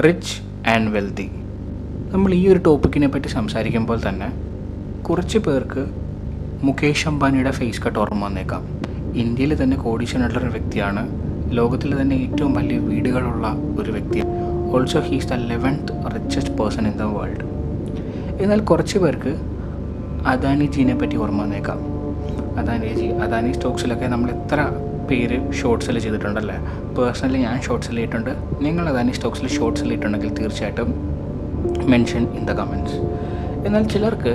Rich and wealthy. നമ്മൾ ഈ ഒരു ടോപ്പിക്കിനെ പറ്റി സംസാരിക്കുമ്പോൾ തന്നെ കുറച്ച് പേർക്ക് മുകേഷ് അംബാനിയുടെ ഫേസ് കട്ട് ഓർമ്മ വന്നേക്കാം. ഇന്ത്യയിൽ തന്നെ കോടീശ്വരനുള്ളൊരു വ്യക്തിയാണ്. ലോകത്തിൽ തന്നെ ഏറ്റവും വലിയ വീടുകളുള്ള ഒരു വ്യക്തിയാണ്. Also he's the 11th richest person in the world. എന്നാൽ കുറച്ച് പേർക്ക് അദാനിജീനെ പറ്റി ഓർമ്മ വന്നേക്കാം. അദാനി സ്റ്റോക്സിലൊക്കെ നമ്മൾ എത്ര പേര് ഷോർട്ട് സെല് ചെയ്തിട്ടുണ്ടല്ലേ. പേഴ്സണലി ഞാൻ ഷോർട്ട് സെല് ചെയ്തിട്ടുണ്ട്. നിങ്ങൾ അദാനി സ്റ്റോക്സിൽ ഷോർട്ട് സെല് ചെയ്തിട്ടുണ്ടെങ്കിൽ തീർച്ചയായിട്ടും മെൻഷൻ ഇൻ ദ കമൻറ്റ്സ്. എന്നാൽ ചിലർക്ക്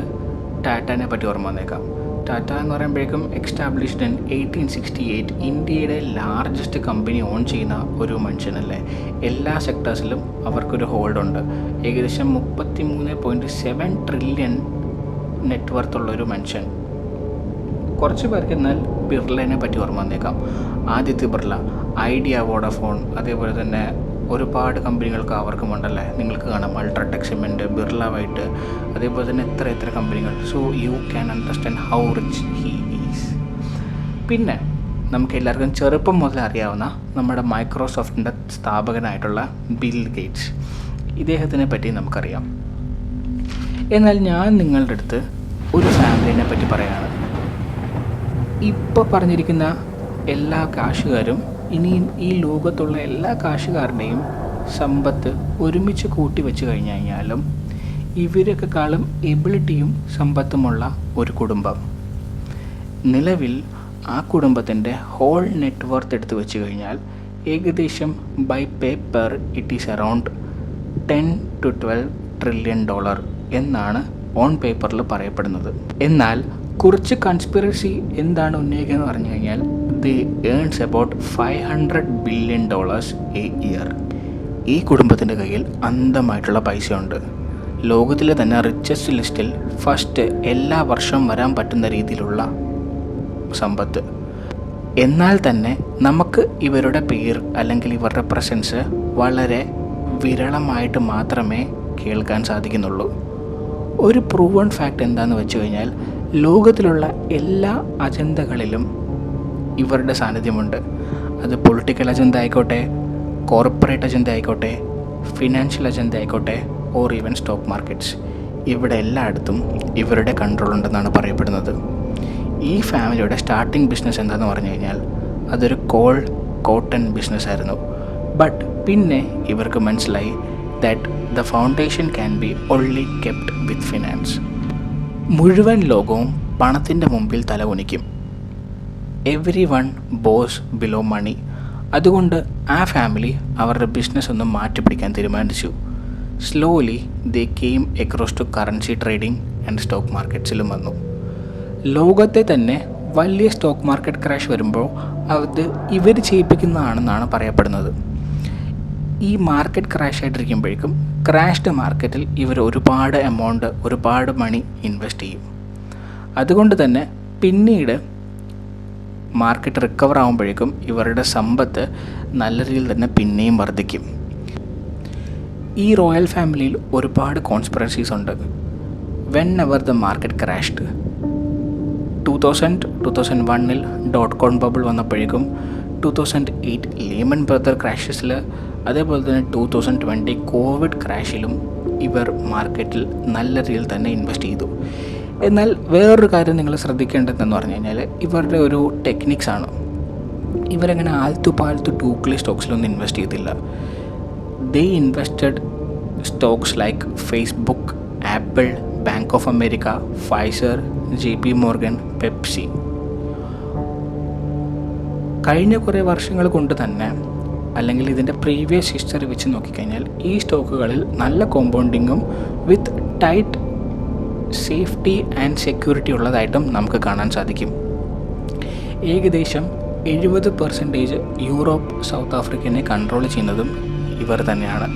ടാറ്റാനെ പറ്റി ഓർമ്മ വന്നേക്കാം. ടാറ്റ എന്ന് പറയുമ്പോഴേക്കും എക്സ്റ്റാബ്ലിഷ്ഡ് ഇൻ 1868, ഇന്ത്യയുടെ ലാർജസ്റ്റ് കമ്പനി ഓൺ ചെയ്യുന്ന ഒരു മനുഷ്യനല്ലേ. എല്ലാ സെക്ടേഴ്സിലും അവർക്കൊരു ഹോൾഡുണ്ട്. ഏകദേശം 33.7 ട്രില്യൺ നെറ്റ്വർത്തുള്ളൊരു മനുഷ്യൻ. കുറച്ച് പേർക്ക് എന്നാൽ ബിർളനെ പറ്റി ഓർമ്മ വന്നേക്കാം. ആദിത്യ ബിർള, ഐഡിയ, വോഡഫോൺ, അതേപോലെ തന്നെ ഒരുപാട് കമ്പനികൾക്ക് അവർക്കുമുണ്ടല്ലേ. നിങ്ങൾക്ക് കാണാം അൾട്രാടെക് സിമെൻറ്റ്, ബിർള വൈറ്റ്, അതേപോലെ തന്നെ എത്ര കമ്പനികൾ. So you can understand how rich he is. പിന്നെ നമുക്ക് എല്ലാവർക്കും ചെറുപ്പം മുതൽ അറിയാവുന്ന നമ്മുടെ മൈക്രോസോഫ്റ്റിൻ്റെ സ്ഥാപകനായിട്ടുള്ള ബിൽ ഗേറ്റ്സ്, ഇദ്ദേഹത്തിനെ പറ്റി നമുക്കറിയാം. എന്നാൽ ഞാൻ നിങ്ങളുടെ അടുത്ത് ഒരു ഫാമിലിനെ പറ്റി പറയുകയാണ്. ഇപ്പോൾ പറഞ്ഞിരിക്കുന്ന എല്ലാ കാശുകാരും ഇനിയും ഈ ലോകത്തുള്ള എല്ലാ കാശുകാരുടെയും സമ്പത്ത് ഒരുമിച്ച് കൂട്ടി വെച്ച് കഴിഞ്ഞാലും ഇവരൊക്കെക്കാളും എബിലിറ്റിയും സമ്പത്തുമുള്ള ഒരു കുടുംബം. നിലവിൽ ആ കുടുംബത്തിൻ്റെ ഹോൾ നെറ്റ്വർത്ത് എടുത്ത് വെച്ച് കഴിഞ്ഞാൽ ഏകദേശം by paper it is around 10 to 12 trillion dollar എന്നാണ് ഓൺ പേപ്പറിൽ പറയപ്പെടുന്നത്. എന്നാൽ കുറച്ച് കൺസ്പിറസി എന്താണ് ഉന്നയിക്കുന്നത് പറഞ്ഞു കഴിഞ്ഞാൽ they earns about $500 billion a year. ഈ കുടുംബത്തിൻ്റെ കയ്യിൽ അന്ധമായിട്ടുള്ള പൈസയുണ്ട്. ലോകത്തിലെ തന്നെ റിച്ചസ്റ്റ് ലിസ്റ്റിൽ ഫസ്റ്റ് എല്ലാ വർഷവും വരാൻ പറ്റുന്ന രീതിയിലുള്ള സമ്പത്ത്. എന്നാൽ തന്നെ നമുക്ക് ഇവരുടെ പേര് അല്ലെങ്കിൽ ഇവരുടെ പ്രസൻസ് വളരെ വിരളമായിട്ട് മാത്രമേ കേൾക്കാൻ സാധിക്കുന്നുള്ളൂ. ഒരു പ്രൂവൺ ഫാക്റ്റ് എന്താണെന്ന് വെച്ച് കഴിഞ്ഞാൽ ലോകത്തിലുള്ള എല്ലാ അജണ്ടകളിലും ഇവരുടെ സാന്നിധ്യമുണ്ട്. അത് പൊളിറ്റിക്കൽ അജണ്ട ആയിക്കോട്ടെ, കോർപ്പറേറ്റ് അജണ്ട ആയിക്കോട്ടെ, ഫിനാൻഷ്യൽ അജണ്ട ആയിക്കോട്ടെ, ഓർ ഈവൻ സ്റ്റോക്ക് മാർക്കറ്റ്സ്, ഇവിടെ എല്ലായിടത്തും ഇവരുടെ കൺട്രോൾ ഉണ്ടെന്നാണ് പറയപ്പെടുന്നത്. ഈ ഫാമിലിയുടെ സ്റ്റാർട്ടിംഗ് ബിസിനസ് എന്താണെന്ന് പറഞ്ഞു കഴിഞ്ഞാൽ അതൊരു കോട്ടൺ ബിസിനസ് ആയിരുന്നു. ബട്ട് പിന്നെ ഇവർക്ക് മനസ്സിലായി that the foundation can be only kept with finance. മുഴുവൻ ലോകവും പണത്തിൻ്റെ മുമ്പിൽ തലകുനിക്കും. Every one bows below money. അതുകൊണ്ട് ആ ഫാമിലി അവരുടെ ബിസിനസ് ഒന്ന് മാറ്റിപ്പിടിക്കാൻ തീരുമാനിച്ചു. Slowly they came across to currency trading and stock മാർക്കറ്റ്സിലും വന്നു. ലോകത്തെ തന്നെ വലിയ സ്റ്റോക്ക് മാർക്കറ്റ് ക്രാഷ് വരുമ്പോൾ അത് ഇവർ ചെയ്യിപ്പിക്കുന്നതാണെന്നാണ് പറയപ്പെടുന്നത്. ഈ മാർക്കറ്റ് ക്രാഷ് ആയിട്ടിരിക്കുമ്പോഴേക്കും ക്രാഷ്ഡ് മാർക്കറ്റിൽ ഇവർ ഒരുപാട് മണി ഇൻവെസ്റ്റ് ചെയ്യും. അതുകൊണ്ട് തന്നെ പിന്നീട് മാർക്കറ്റ് റിക്കവർ ആകുമ്പോഴേക്കും ഇവരുടെ സമ്പത്ത് നല്ല രീതിയിൽ തന്നെ പിന്നെയും വർദ്ധിക്കും. ഈ റോയൽ ഫാമിലിയിൽ ഒരുപാട് കോൺസ്പിറസീസ് ഉണ്ട്. When ever the market crashed 2001 .com bubble വന്നപ്പോഴേക്കും, 2008 ലീമൻ ബ്രദർ ക്രാഷസിൽ, അതേപോലെ തന്നെ 2020 കോവിഡ് ക്രാഷിലും ഇവർ മാർക്കറ്റിൽ നല്ല രീതിയിൽ തന്നെ ഇൻവെസ്റ്റ് ചെയ്തു. എന്നാൽ വേറൊരു കാര്യം നിങ്ങൾ ശ്രദ്ധിക്കേണ്ടതെന്ന് പറഞ്ഞു കഴിഞ്ഞാൽ ഇവരുടെ ഒരു ടെക്നിക്സാണ്. ഇവരങ്ങനെ ആൽത്തുപാൽത്തു ടൂക്ലി സ്റ്റോക്സിലൊന്നും ഇൻവെസ്റ്റ് ചെയ്തില്ല. They invested stocks like Facebook, Apple, Bank of America, Pfizer, JP Morgan, Pepsi. കഴിഞ്ഞ കുറേ വർഷങ്ങൾ കൊണ്ട് തന്നെ, അല്ലെങ്കിൽ ഇതിൻ്റെ പ്രീവിയസ് ഹിസ്റ്ററി വെച്ച് നോക്കിക്കഴിഞ്ഞാൽ ഈ സ്റ്റോക്കുകളിൽ നല്ല കോമ്പൗണ്ടിങ്ങും വിത്ത് ടൈറ്റ് സേഫ്റ്റി ആൻഡ് സെക്യൂരിറ്റി ഉള്ളതായിട്ടും നമുക്ക് കാണാൻ സാധിക്കും. ഏകദേശം 70% യൂറോപ്പ്, സൗത്ത് ആഫ്രിക്കനെ കൺട്രോൾ ചെയ്യുന്നതും ഇവർ തന്നെയാണ്.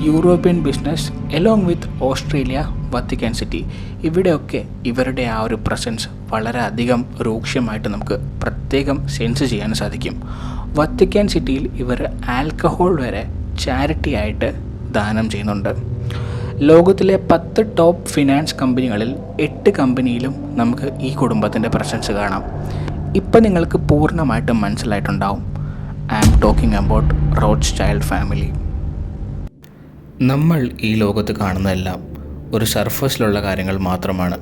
European business along with Australia, Vatican city, ഇവിടെയൊക്കെ ഇവരുടെ ആ ഒരു പ്രസൻസ് വളരെ അധികം രൂക്ഷമായിട്ട് നമുക്ക് പ്രത്യേകം സെൻസ് ചെയ്യാൻ സാധിക്കും. വത്തിക്കാൻ സിറ്റിയിൽ ഇവർ ആൽക്കഹോൾ വരെ ചാരിറ്റി ആയിട്ട് ദാനം ചെയ്യുന്നുണ്ട്. ലോകത്തിലെ 10 ടോപ്പ് ഫിനാൻസ് കമ്പനികളിൽ 8 കമ്പനിയിലും നമുക്ക് ഈ കുടുംബത്തിൻ്റെ പ്രസൻസ് കാണാം. ഇപ്പം നിങ്ങൾക്ക് പൂർണ്ണമായിട്ടും മനസ്സിലായിട്ടുണ്ടാവും. I am talking about Rothschild family. നമ്മൾ ഈ ലോകത്ത് കാണുന്നതെല്ലാം ഒരു സർഫസിലുള്ള കാര്യങ്ങൾ മാത്രമാണ്.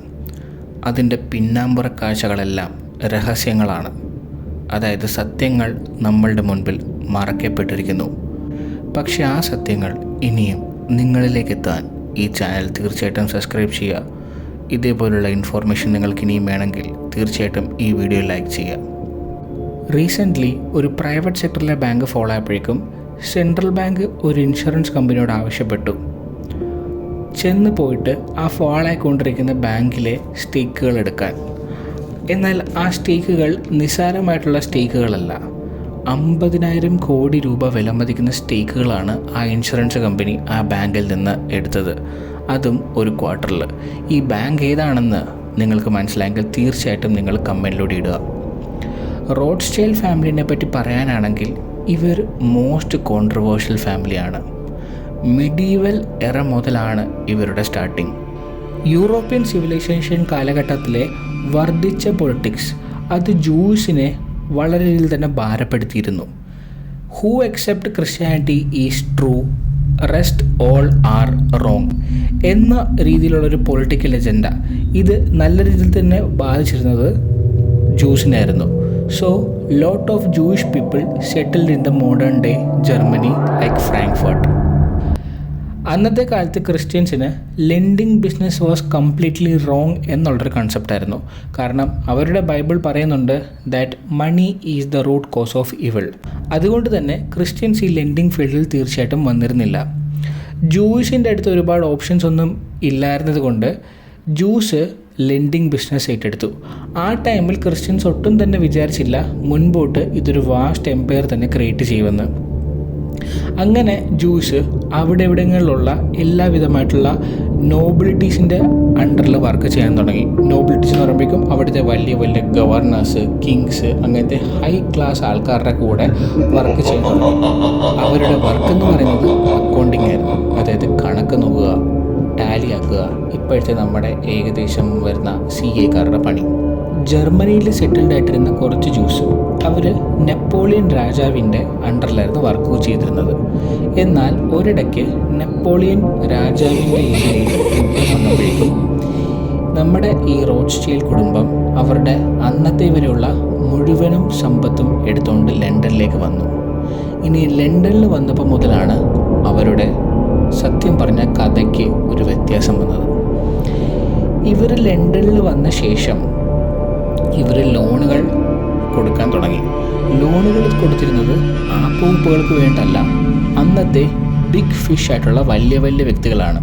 അതിൻ്റെ പിന്നാമ്പുറ കാഴ്ചകളെല്ലാം രഹസ്യങ്ങളാണ്. അതായത് സത്യങ്ങൾ നമ്മളുടെ മുൻപിൽ മറക്കപ്പെട്ടിരിക്കുന്നു. പക്ഷേ ആ സത്യങ്ങൾ ഇനിയും നിങ്ങളിലേക്ക് എത്താൻ ഈ ചാനൽ തീർച്ചയായിട്ടും സബ്സ്ക്രൈബ് ചെയ്യുക. ഇതേപോലുള്ള ഇൻഫോർമേഷൻ നിങ്ങൾക്ക് ഇനിയും വേണമെങ്കിൽ തീർച്ചയായിട്ടും ഈ വീഡിയോ ലൈക്ക് ചെയ്യുക. റീസെൻ്റ്ലി ഒരു പ്രൈവറ്റ് സെക്ടറിലെ ബാങ്ക് ഫോളോ ആയപ്പോഴേക്കും സെൻട്രൽ ബാങ്ക് ഒരു ഇൻഷുറൻസ് കമ്പനിയോട് ആവശ്യപ്പെട്ടു, ചെന്ന് പോയിട്ട് ആ ഫോളോ ആയിക്കൊണ്ടിരിക്കുന്ന ബാങ്കിലെ സ്റ്റേക്കുകൾ എടുക്കാൻ. എന്നാൽ ആ സ്റ്റേക്കുകൾ നിസ്സാരമായിട്ടുള്ള സ്റ്റേക്കുകളല്ല, 50,000 കോടി രൂപ വിലമതിക്കുന്ന സ്റ്റേക്കുകളാണ് ആ ഇൻഷുറൻസ് കമ്പനി ആ ബാങ്കിൽ നിന്ന് എടുത്തത്, അതും ഒരു ക്വാർട്ടറിൽ. ഈ ബാങ്ക് ഏതാണെന്ന് നിങ്ങൾക്ക് മനസ്സിലായെങ്കിൽ തീർച്ചയായിട്ടും നിങ്ങൾ കമൻറ്റിലൂടെ ഇടുക. റോത്സ്ചൈൽഡ് ഫാമിലിനെ പറ്റി പറയാനാണെങ്കിൽ ഇവർ മോസ്റ്റ് കോൺട്രവേഴ്ഷ്യൽ ഫാമിലിയാണ്. മിഡീവൽ എറ മുതലാണ് ഇവരുടെ സ്റ്റാർട്ടിങ്. യൂറോപ്യൻ സിവിലൈസേഷൻ കാലഘട്ടത്തിലെ വർദ്ധിച്ച പൊളിറ്റിക്സ് അത് ജൂസിനെ വളരെ രീതിയിൽ തന്നെ ഭാരപ്പെടുത്തിയിരുന്നു. Who except Christianity is true, rest all are wrong എന്ന രീതിയിലുള്ളൊരു പൊളിറ്റിക്കൽ എജൻഡ ഇത് നല്ല രീതിയിൽ തന്നെ ബാധിച്ചിരുന്നത് ജൂസിനായിരുന്നു. So, lot of Jewish people settled in the modern day Germany like Frankfurt. അന്നത്തെ കാലത്ത് ക്രിസ്ത്യൻസിന് lending business was completely wrong എന്നുള്ളൊരു കൺസെപ്റ്റായിരുന്നു. കാരണം അവരുടെ ബൈബിൾ പറയുന്നുണ്ട് that money is the root cause of evil. അതുകൊണ്ട് തന്നെ ക്രിസ്ത്യൻസ് ഈ ലെൻഡിങ് ഫീൽഡിൽ തീർച്ചയായിട്ടും വന്നിരുന്നില്ല. ജൂസിൻ്റെ അടുത്ത് ഒരുപാട് ഓപ്ഷൻസ് ഒന്നും ഇല്ലായിരുന്നത് കൊണ്ട് ജൂസ് ലെൻഡിങ് ബിസിനസ് ഏറ്റെടുത്തു. ആ ടൈമിൽ ക്രിസ്ത്യൻസ് ഒട്ടും തന്നെ വിചാരിച്ചില്ല മുൻപോട്ട് ഇതൊരു വാസ്റ്റ് എംപയർ തന്നെ ക്രിയേറ്റ് ചെയ്യുമെന്ന്. അങ്ങനെ ജൂസ് അവിടെ എവിടെങ്ങളിലുള്ള എല്ലാവിധമായിട്ടുള്ള നോബിലിറ്റീസിൻ്റെ അണ്ടറിൽ വർക്ക് ചെയ്യാൻ തുടങ്ങി. നോബിലിറ്റീസ് എന്ന് പറയുമ്പോഴേക്കും അവിടുത്തെ വലിയ വലിയ ഗവർണേഴ്സ്, കിങ്സ്, അങ്ങനത്തെ ഹൈ ക്ലാസ് ആൾക്കാരുടെ കൂടെ വർക്ക് ചെയ്യാൻ തുടങ്ങി. അവരുടെ വർക്ക് എന്ന് പറയുന്നത് അക്കൗണ്ടിങ് ആയിരുന്നു. അതായത് കണക്ക് നോക്കുക, ടാലി ആക്കുക, ഇപ്പോഴത്തെ നമ്മുടെ ഏകദേശം വരുന്ന CA പണി. ജർമ്മനിയിൽ സെറ്റിൽഡ് ആയിട്ടിരുന്ന കുറച്ച് ജൂസ് അവർ നെപ്പോളിയൻ രാജാവിൻ്റെ അണ്ടറിലായിരുന്നു വർക്ക് ചെയ്തിരുന്നത്. എന്നാൽ ഒരിടയ്ക്ക് നെപ്പോളിയൻ രാജാവിൻ്റെ ഏരിയയിൽ യുദ്ധം വന്നപ്പോഴേക്കും നമ്മുടെ ഈ റോത്സ്ചൈൽഡ് കുടുംബം അവരുടെ അന്നത്തെ വരെയുള്ള മുഴുവനും സമ്പത്തും എടുത്തുകൊണ്ട് ലണ്ടനിലേക്ക് വന്നു. ഇനി ലണ്ടനിൽ വന്നപ്പോൾ മുതലാണ് അവരുടെ സത്യം പറഞ്ഞ കഥയ്ക്ക് ഒരു വ്യത്യാസം വന്നത്. ഇവർ ലണ്ടനിൽ വന്ന ശേഷം ഇവർ ലോണുകൾ കൊടുക്കാൻ തുടങ്ങി. ലോണുകൾ കൊടുത്തിരുന്നത് ആപ്പൂപ്പുകൾക്ക് വേണ്ടല്ല, അന്നത്തെ ബിഗ് ഫിഷ് ആയിട്ടുള്ള വലിയ വലിയ വ്യക്തികളാണ്.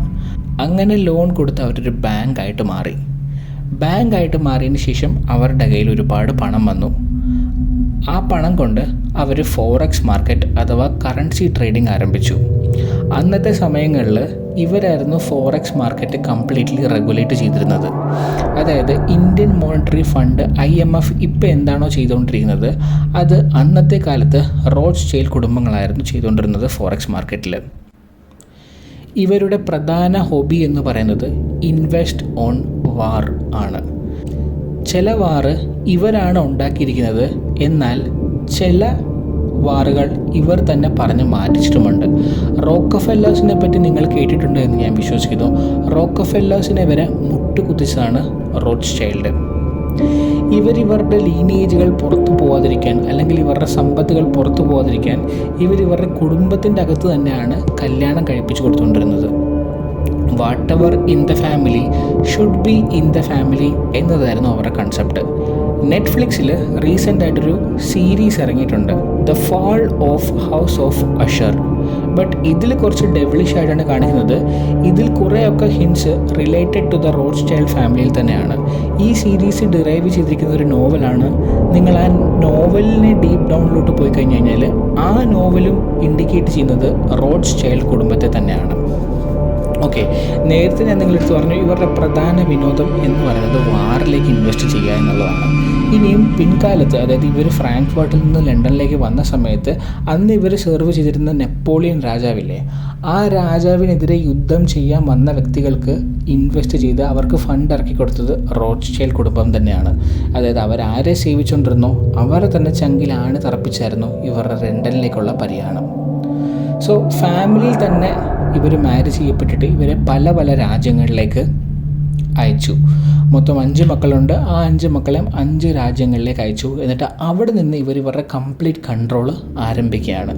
അങ്ങനെ ലോൺ കൊടുത്ത് അവരൊരു ബാങ്കായിട്ട് മാറി. ബാങ്കായിട്ട് മാറിയതിന് ശേഷം അവരുടെ കയ്യിൽ ഒരുപാട് പണം വന്നു. ആ പണം കൊണ്ട് അവർ ഫോറക്സ് മാർക്കറ്റ് അഥവാ കറൻസി ട്രേഡിംഗ് ആരംഭിച്ചു. അന്നത്തെ സമയങ്ങളിൽ ഇവരായിരുന്നു ഫോറക്സ് മാർക്കറ്റ് കംപ്ലീറ്റ്ലി റെഗുലേറ്റ് ചെയ്തിരുന്നത്. അതായത് ഇന്ത്യൻ മോണിറ്ററി ഫണ്ട് IMF ഇപ്പോൾ എന്താണോ ചെയ്തുകൊണ്ടിരിക്കുന്നത് അത് അന്നത്തെ കാലത്ത് റോത്സ്ചൈൽഡ് കുടുംബങ്ങളായിരുന്നു ചെയ്തുകൊണ്ടിരുന്നത് ഫോറക്സ് മാർക്കറ്റിൽ. ഇവരുടെ പ്രധാന ഹോബി എന്ന് പറയുന്നത് ഇൻവെസ്റ്റ് ഓൺ വാർ ആണ്. ചില വാറ് ഇവരാണ് ഉണ്ടാക്കിയിരിക്കുന്നത്, എന്നാൽ ചില വാറുകൾ ഇവർ തന്നെ പറഞ്ഞ് മാറ്റിച്ചിട്ടുമുണ്ട്. റോക്കഫെല്ലേഴ്സിനെ പറ്റി നിങ്ങൾ കേട്ടിട്ടുണ്ട് എന്ന് ഞാൻ വിശ്വസിക്കുന്നു. റോക്കഫെല്ലേഴ്സിനെ വരെ മുട്ടുകുത്തിച്ചതാണ് റോത്സ്ചൈൽഡ്. ഇവരുടെ ലീനേജുകൾ പുറത്തു പോകാതിരിക്കാൻ അല്ലെങ്കിൽ ഇവരുടെ സമ്പത്തുകൾ പുറത്തു പോകാതിരിക്കാൻ ഇവരുടെ കുടുംബത്തിൻ്റെ അകത്ത് തന്നെയാണ് കല്യാണം കഴിപ്പിച്ചു കൊടുത്തുകൊണ്ടിരുന്നത്. Whatever in the family should be in the family എന്നതായിരുന്നു അവരുടെ കൺസെപ്റ്റ്. നെറ്റ്ഫ്ലിക്സിൽ റീസെൻ്റ് ആയിട്ടൊരു സീരീസ് ഇറങ്ങിയിട്ടുണ്ട്, the fall of house of Usher. But ഇതിൽ കുറച്ച് ഡെവിളിഷ് ആയിട്ടാണ് കാണിക്കുന്നത്. ഇതിൽ കുറേയൊക്കെ hints related to the Rothschild ഫാമിലിയിൽ തന്നെയാണ്. ഈ സീരീസ് ഡിറൈവ് ചെയ്തിരിക്കുന്ന ഒരു നോവലാണ്. നിങ്ങൾ ആ നോവലിനെ ഡീപ്പ് ഡൗണിലോട്ട് പോയി കഴിഞ്ഞ് കഴിഞ്ഞാൽ ആ നോവലും ഇൻഡിക്കേറ്റ് ചെയ്യുന്നത് റോത്സ്ചൈൽഡ് കുടുംബത്തെ തന്നെയാണ്. ഓക്കെ, നേരത്തെ ഞാൻ നിങ്ങളെടുത്ത് പറഞ്ഞു ഇവരുടെ പ്രധാന വിനോദം എന്ന് പറയുന്നത് വാറിലേക്ക് ഇൻവെസ്റ്റ് ചെയ്യുക എന്നുള്ളതാണ്. ഇനിയും പിൻകാലത്ത്, അതായത് ഇവർ ഫ്രാങ്ക്ഫർട്ടിൽ നിന്ന് ലണ്ടനിലേക്ക് വന്ന സമയത്ത് അന്ന് ഇവർ സെർവ് ചെയ്തിരുന്ന നെപ്പോളിയൻ രാജാവില്ലേ, ആ രാജാവിനെതിരെ യുദ്ധം ചെയ്യാൻ വന്ന വ്യക്തികൾക്ക് ഇൻവെസ്റ്റ് ചെയ്ത് അവർക്ക് ഫണ്ട് ഇറക്കി കൊടുത്തത് റോത്സ്ചൈൽഡ് കുടുംബം തന്നെയാണ്. അതായത് അവരാരെ സേവിച്ചുകൊണ്ടിരുന്നോ അവരെ തന്നെ ചങ്കിലാണ് തറപ്പിച്ചായിരുന്നു ഇവരുടെ ലണ്ടനിലേക്കുള്ള പര്യടനം. സോ ഫാമിലിയിൽ തന്നെ ഇവർ മാരേജ് ചെയ്യപ്പെട്ടിട്ട് ഇവരെ പല പല രാജ്യങ്ങളിലേക്ക് അയച്ചു. മൊത്തം 5 മക്കളുണ്ട്. ആ 5 മക്കളെയും 5 രാജ്യങ്ങളിലേക്ക് അയച്ചു. എന്നിട്ട് അവിടെ നിന്ന് ഇവരുടെ കംപ്ലീറ്റ് കൺട്രോൾ ആരംഭിക്കുകയാണ്.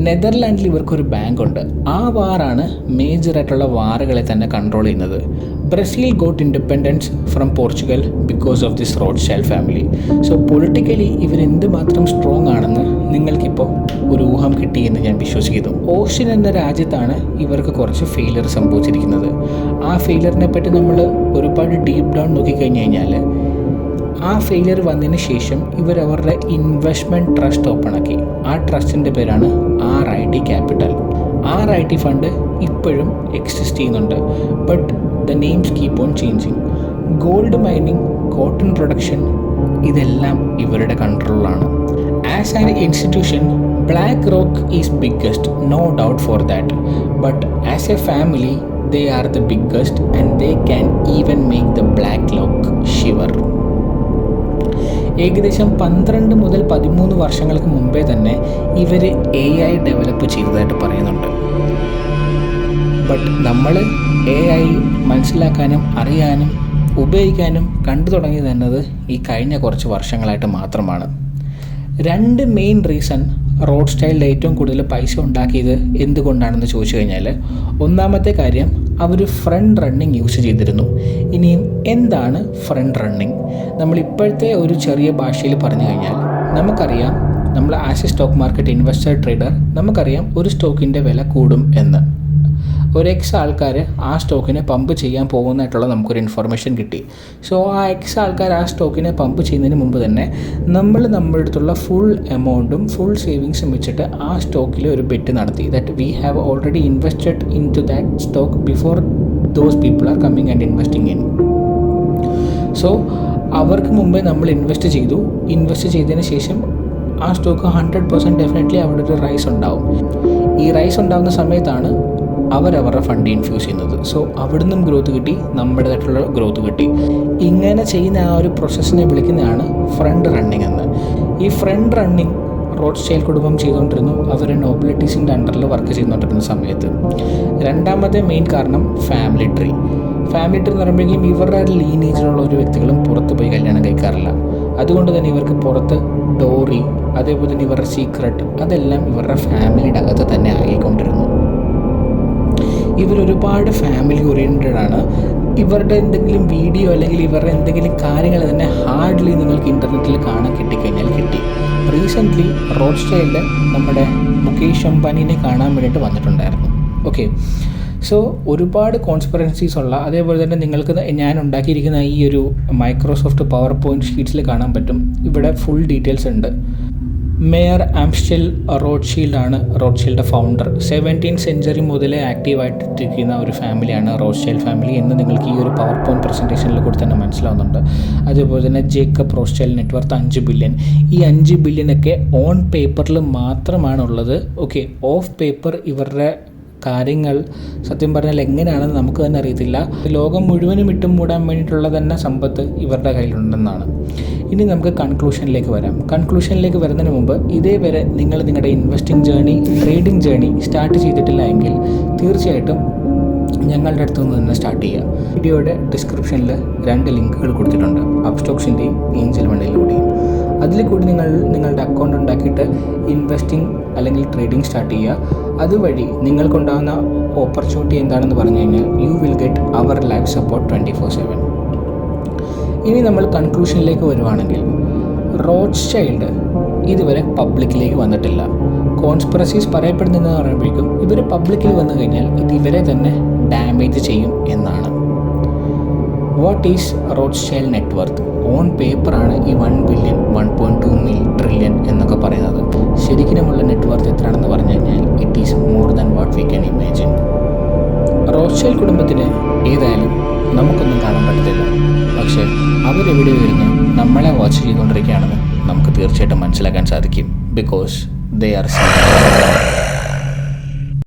നെതർലാൻഡിൽ ഇവർക്കൊരു ബാങ്കുണ്ട്. ആ വാറാണ് മേജറായിട്ടുള്ള വാറുകളെ തന്നെ കൺട്രോൾ ചെയ്യുന്നത്. Brazil got independence from Portugal because of this Rothschild family. So politically ഇവരെന്തുമാത്രം സ്ട്രോങ് ആണെന്ന് നിങ്ങൾക്കിപ്പോൾ ഒരു ഊഹം കിട്ടിയെന്ന് ഞാൻ വിശ്വസിക്കുന്നു. ഓസ്ട്രിയ എന്ന രാജ്യത്താണ് ഇവർക്ക് കുറച്ച് ഫെയിലിയർ സംഭവിച്ചിരിക്കുന്നത്. ആ ഫെയിലിയറിനെ പറ്റി നമ്മൾ ഒരുപാട് ഡീപ്പ് ഡൗൺ നോക്കിക്കഴിഞ്ഞ് കഴിഞ്ഞാൽ ആ ഫെയിലിയർ വന്നതിന് ശേഷം ഇവരവരുടെ ഇൻവെസ്റ്റ്മെൻറ്റ് ട്രസ്റ്റ് ഓപ്പണാക്കി. ആ ട്രസ്റ്റിൻ്റെ പേരാണ് RIT ക്യാപിറ്റൽ. RIT ഫണ്ട് ഇപ്പോഴും എക്സിസ്റ്റ് ചെയ്യുന്നുണ്ട്. But the names keep on changing. Gold mining, cotton production ഇതെല്ലാം ഇവരുടെ കൺട്രോളിലാണ്. As an institution BlackRock is biggest, no doubt for that. But as a family, they are the biggest and they can even make the BlackRock shiver. ഏകദേശം 12 മുതൽ 13 വർഷങ്ങൾക്ക് മുമ്പേ തന്നെ ഇവർ AI develop ചെയ്തതായിട്ട് പറയുന്നുണ്ട്. ബട്ട് നമ്മൾ AI മനസ്സിലാക്കാനും അറിയാനും ഉപയോഗിക്കാനും കണ്ടു തുടങ്ങിയത് എന്നത് ഈ കഴിഞ്ഞ കുറച്ച് വർഷങ്ങളായിട്ട് മാത്രമാണ്. 2 മെയിൻ റീസൺ റോത്സ്ചൈൽഡ് ഏറ്റവും കൂടുതൽ പൈസ ഉണ്ടാക്കിയത് എന്തുകൊണ്ടാണെന്ന് ചോദിച്ചു കഴിഞ്ഞാൽ, ഒന്നാമത്തെ കാര്യം അവർ ഫ്രണ്ട് റണ്ണിങ് യൂസ് ചെയ്തിരുന്നു. ഇനിയും എന്താണ് ഫ്രണ്ട് റണ്ണിങ്? നമ്മളിപ്പോഴത്തെ ഒരു ചെറിയ ഭാഷയിൽ പറഞ്ഞു കഴിഞ്ഞാൽ നമുക്കറിയാം, നമ്മൾ as A stock market investor trader നമുക്കറിയാം ഒരു സ്റ്റോക്കിൻ്റെ വില കൂടും എന്ന്. ഒരു ആൾക്കാർ ആ സ്റ്റോക്കിനെ പമ്പ് ചെയ്യാൻ പോകുന്നതായിട്ടുള്ള നമുക്കൊരു ഇൻഫർമേഷൻ കിട്ടി. സോ ആ ആൾക്കാർ ആ സ്റ്റോക്കിനെ പമ്പ് ചെയ്യുന്നതിന് മുമ്പ് തന്നെ നമ്മുടെ അടുത്തുള്ള ഫുൾ എമൗണ്ടും ഫുൾ സേവിങ്സും വെച്ചിട്ട് ആ സ്റ്റോക്കിൽ ഒരു ബെറ്റ് നടത്തി. That we have already invested in to that stock before those people are coming and investing in. So അവർക്ക് മുമ്പേ നമ്മൾ ഇൻവെസ്റ്റ് ചെയ്തതിന് ശേഷം ആ സ്റ്റോക്ക് 100% ഡെഫിനറ്റ്ലി അവിടെ ഒരു റൈസ് ഉണ്ടാവും. ഈ റൈസ് ഉണ്ടാകുന്ന സമയത്താണ് അവരവരുടെ ഫണ്ട് ഇൻഫ്യൂസ് ചെയ്യുന്നത്. സോ അവിടുന്നും ഗ്രോത്ത് കിട്ടി, നമ്മുടേതായിട്ടുള്ള ഗ്രോത്ത് കിട്ടി. ഇങ്ങനെ ചെയ്യുന്ന ആ ഒരു പ്രോസസ്സിനെ വിളിക്കുന്നതാണ് ഫ്രണ്ട് റണ്ണിങ് എന്ന്. ഈ ഫ്രണ്ട് റണ്ണിങ് റോത്സ്ചൈൽഡ് കുടുംബം ചെയ്തുകൊണ്ടിരുന്നു അവർ നോബിലിറ്റീസിൻ്റെ അണ്ടറിൽ വർക്ക് ചെയ്തുകൊണ്ടിരുന്ന സമയത്ത്. രണ്ടാമത്തെ മെയിൻ കാരണം ഫാമിലി ട്രീ എന്ന് പറയുമ്പോഴേക്കും ഇവരുടെ ലീനേജിലുള്ള ഒരു വ്യക്തികളും പുറത്ത് പോയി കല്യാണം കഴിക്കാറില്ല. അതുകൊണ്ട് തന്നെ ഇവർക്ക് പുറത്ത് ഡോറി, അതേപോലെ തന്നെ ഇവരുടെ സീക്രട്ട് അതെല്ലാം ഇവരുടെ ഫാമിലിയുടെ അകത്ത് തന്നെ ആയിക്കൊണ്ടിരുന്നു. ഇവരൊരുപാട് ഫാമിലി ഓറിയൻറ്റഡ് ആണ്. ഇവരുടെ എന്തെങ്കിലും വീഡിയോ അല്ലെങ്കിൽ ഇവരുടെ എന്തെങ്കിലും കാര്യങ്ങൾ തന്നെ ഹാർഡ്ലി നിങ്ങൾക്ക് ഇൻ്റർനെറ്റിൽ കാണാൻ കിട്ടിക്കഴിഞ്ഞാൽ കിട്ടി. റീസെൻ്റ്ലി റോത്സ്ചൈൽഡ് നമ്മുടെ മുകേഷ് അംബാനിനെ കാണാൻ വേണ്ടിയിട്ട് വന്നിട്ടുണ്ടായിരുന്നു. ഓക്കെ, സോ ഒരുപാട് കോൺസ്പിറൻസീസ് ഉള്ള, അതേപോലെ തന്നെ നിങ്ങൾക്ക് ഞാൻ ഉണ്ടാക്കിയിരിക്കുന്ന ഈ ഒരു മൈക്രോസോഫ്റ്റ് പവർ പോയിൻറ്റ് ഷീറ്റ്സിൽ കാണാൻ പറ്റും. ഇവിടെ ഫുൾ ഡീറ്റെയിൽസ് ഉണ്ട്. മേയർ ആംസ്റ്റെൽ റോത്സ്ചൈൽഡ് ആണ് റോത്സ്ചൈൽഡ് ഫൗണ്ടർ. 17th സെഞ്ച്വറി മുതലേ ആക്റ്റീവായിട്ടിരിക്കുന്ന ഒരു ഫാമിലിയാണ് റോത്സ്ചൈൽഡ് ഫാമിലി എന്ന് നിങ്ങൾക്ക് ഈ ഒരു പവർ പോയിൻറ്റ് പ്രസൻറ്റേഷനിൽ കൂടി തന്നെ മനസ്സിലാവുന്നുണ്ട്. അതേപോലെ തന്നെ ജേക്കബ് റോത്സ്ചൈൽഡ് നെറ്റ്വർത്ത് 5 ബില്യൺ. ഈ 5 ബില്യണൊക്കെ ഓൺ പേപ്പറിൽ മാത്രമാണുള്ളത്. ഓക്കെ, ഓഫ് പേപ്പർ ഇവരുടെ കാര്യങ്ങൾ സത്യം പറഞ്ഞാൽ എങ്ങനെയാണെന്ന് നമുക്ക് തന്നെ അറിയത്തില്ല. ലോകം മുഴുവനും ഇട്ടും മൂടാൻ വേണ്ടിയിട്ടുള്ള തന്നെ സമ്പത്ത് ഇവരുടെ കയ്യിലുണ്ടെന്നാണ്. ഇനി നമുക്ക് കൺക്ലൂഷനിലേക്ക് വരാം. കൺക്ലൂഷനിലേക്ക് വരുന്നതിന് മുമ്പ് ഇതേവരെ നിങ്ങൾ നിങ്ങളുടെ investing journey, trading journey start ചെയ്തിട്ടില്ല എങ്കിൽ തീർച്ചയായിട്ടും ഞങ്ങളുടെ അടുത്തു നിന്ന് തന്നെ സ്റ്റാർട്ട് ചെയ്യുക. വീഡിയോയുടെ ഡിസ്ക്രിപ്ഷനിൽ 2 ലിങ്കുകൾ കൊടുത്തിട്ടുണ്ട്, അപ്സ്റ്റോക്സിൻ്റെയും ഏഞ്ചൽ മണിയിലൂടെയും. അതിൽ കൂടി നിങ്ങളുടെ അക്കൗണ്ട് ഉണ്ടാക്കിയിട്ട് ഇൻവെസ്റ്റിംഗ് അല്ലെങ്കിൽ ട്രേഡിംഗ് സ്റ്റാർട്ട് ചെയ്യുക. അതുവഴി നിങ്ങൾക്കുണ്ടാകുന്ന ഓപ്പർച്യൂണിറ്റി എന്താണെന്ന് പറഞ്ഞു കഴിഞ്ഞാൽ you will get our life support 24/7. ഇനി നമ്മൾ കൺക്ലൂഷനിലേക്ക് വരുവാണെങ്കിൽ റോത്സ്ചൈൽഡ് ഇതുവരെ പബ്ലിക്കിലേക്ക് വന്നിട്ടില്ല. കോൺസ്പിറസീസ് പറയപ്പെടുന്നതെന്ന് പറയുമ്പോഴേക്കും ഇവർ പബ്ലിക്കിൽ വന്നു കഴിഞ്ഞാൽ ഇത് ഇവരെ തന്നെ ഡാമേജ് ചെയ്യും എന്നാണ്. What is Rothschild net worth? On പേപ്പറാണ് ഈ 1 ബില്യൺ 1.2 ട്രില്യൺ എന്നൊക്കെ പറയുന്നത്. ശരിക്കുമുള്ള നെറ്റ്വർത്ത് എത്രയാണെന്ന് പറഞ്ഞു കഴിഞ്ഞാൽ it is more than what we can imagine. Rothschild കുടുംബത്തിന് ഏതായാലും നമുക്കൊന്നും കാണാൻ പറ്റത്തില്ല, പക്ഷേ അവരെവിടെ വരുന്നു നമ്മളെ വാച്ച് ചെയ്തുകൊണ്ടിരിക്കുകയാണെന്ന് നമുക്ക് തീർച്ചയായിട്ടും മനസ്സിലാക്കാൻ സാധിക്കും. Because they are seeing.